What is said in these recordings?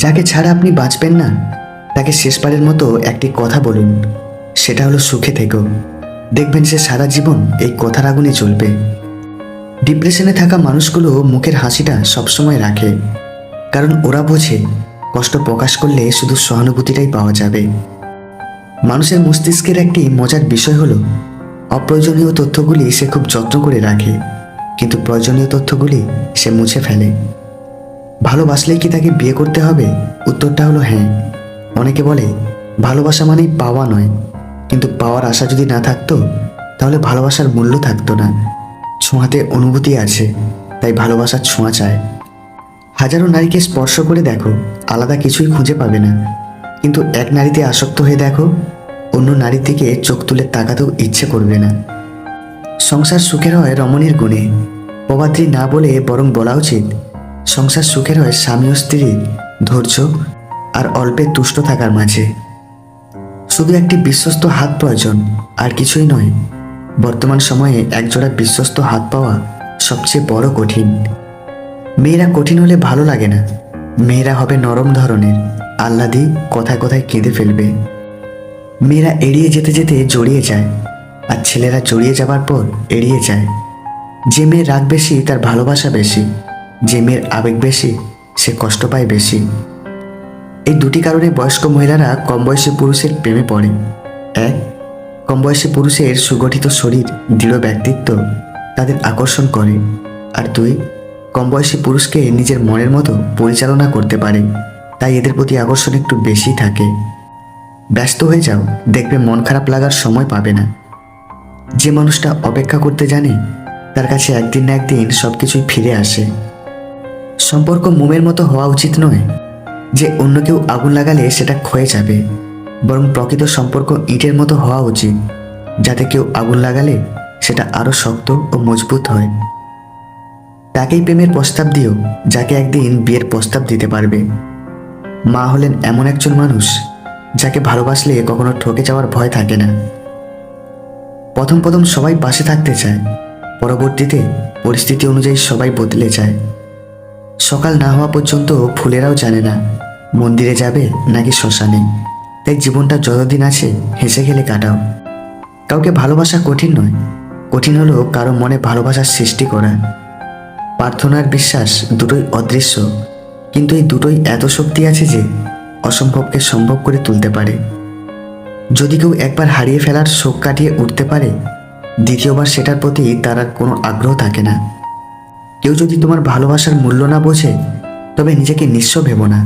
যাকে ছাড়া আপনি বাঁচবেন না, তাকে শেষবারের মতো একটি কথা বলুন, সেটা হলো সুখে থেকো। দেখবেন সে সারা জীবন এই কথার আগুনে জ্বলবে। ডিপ্রেশনে থাকা মানুষগুলো মুখের হাসিটা সবসময় রাখে, কারণ ওরা বোঝে কষ্ট প্রকাশ করলে শুধু সহানুভূতিটাই পাওয়া যাবে। মানুষের মস্তিষ্কের একটি মজার বিষয় হলো, অপ্রয়োজনীয় তথ্যগুলি সে খুব যত্ন করে রাখে, কিন্তু প্রয়োজনীয় তথ্যগুলি সে মুছে ফেলে। ভালোবাসলেই কি তাকে বিয়ে করতে হবে? উত্তরটা হলো হ্যাঁ। অনেকে বলে ভালোবাসা মানেই পাওয়া নয়, কিন্তু পাওয়ার আশা যদি না থাকতো তাহলে ভালোবাসার মূল্য থাকতো না। ছোঁয়াতে অনুভূতি আছে, তাই ভালোবাসার ছোঁয়া চায়। হাজারো নারীকে স্পর্শ করে দেখো, আলাদা কিছুই খুঁজে পাবে না, কিন্তু এক নারীতে আসক্ত হয়ে দেখো, অন্য নারীর দিকে চোখ তুলে তাকাতেও ইচ্ছে করবে না। সংসার সুখের হয় রমণীর গুণে। প্রবাদী না বলে বরং বলা উচিত, সংসার সুখের হয় স্বামী ও স্ত্রীর ধৈর্য আর অল্পে তুষ্ট থাকার মাঝে। শুধু একটি বিশ্বস্ত হাত প্রয়োজন, আর কিছুই নয়। বর্তমান সময়ে একজোড়া বিশ্বস্ত হাত পাওয়া সবচেয়ে বড় কঠিন। মেয়েরা কঠিন হলে ভালো লাগে না, মেয়েরা হবে নরম ধরনের, আহ্লাদি, কথায় কথায় কেঁদে ফেলবে। মেয়েরা এড়িয়ে যেতে যেতে জড়িয়ে যায়, আর ছেলেরা জড়িয়ে যাবার পর এড়িয়ে যায়। যে মেয়ের রাগ বেশি তার ভালোবাসা বেশি, যে মেয়ের আবেগ বেশি সে কষ্ট পায় বেশি। এই দুটি কারণে বয়স্ক মহিলারা কম বয়সী পুরুষের প্রেমে পড়ে। এক, কম বয়সী পুরুষের সুগঠিত শরীর, দৃঢ় ব্যক্তিত্ব তাদের আকর্ষণ করে। আর দুই, কম বয়সী পুরুষকে নিজের মনের মতো পরিচালনা করতে পারে, তাই এদের প্রতি আকর্ষণ একটু বেশি থাকে। ব্যস্ত হয়ে যাও, দেখবে মন খারাপ লাগার সময় পাবে না। যে মানুষটা অপেক্ষা করতে জানে তার কাছে একদিন না একদিন সব কিছুই ফিরে আসে। সম্পর্ক মোমের মতো হওয়া উচিত নয় যে অন্য কেউ আগুন লাগালে সেটা ক্ষয়ে যাবে, বরং প্রকৃত সম্পর্ক ইটের মতো হওয়া উচিত, যাতে কেউ আগুন লাগালে সেটা আরো শক্ত ও মজবুত হয়। তাকেই প্রেমের প্রস্তাব দিও যাকে একদিন বিয়ের প্রস্তাব দিতে পারবে। মা হলেন এমন একজন মানুষ যাকে ভালোবাসলে কখনো ঠকে যাওয়ার ভয় থাকে না। প্রথম প্রথম সবাই পাশে থাকতে চায়, পরবর্তীতে পরিস্থিতি অনুযায়ী সবাই বদলে যায়। সকাল না হওয়া পর্যন্ত ফুলেরাও জানে না মন্দিরে যাবে নাকি শ্মশানে। তাই জীবনটা যতদিন আছে হেসে খেলে কাটাও। কাউকে ভালোবাসা কঠিন নয়, কঠিন হলো কারো মনে ভালোবাসার সৃষ্টি করা। প্রার্থনার বিশ্বাস দুটোই অদৃশ্য, কিন্তু এই দুটোই এত শক্তি আছে যে অসম্ভবকে সম্ভব করে তুলতে পারে। যদি কেউ একবার হারিয়ে ফেলার শোক কাটিয়ে উঠতে পারে, দ্বিতীয়বার সেটার প্রতি তার আর কোনো আগ্রহ থাকে না। কেউ যদি তোমার ভালোবাসার মূল্য না বোঝে, তবে নিজেকে নিঃস্ব ভেবো না,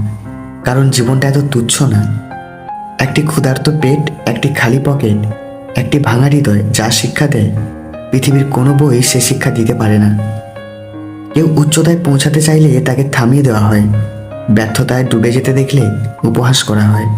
কারণ জীবনটা এত তুচ্ছ না। একটি ক্ষুধার্ত পেট, একটি খালি পকেট, একটি ভাঙা হৃদয় যা শিক্ষা দেয় পৃথিবীর কোনো বই সে শিক্ষা দিতে পারে না। কেউ উচ্চতায় পৌঁছাতে চাইলে তাকে থামিয়ে দেওয়া হয়, ব্যর্থতায় ডুবে যেতে দেখলে উপহাস করা হয়।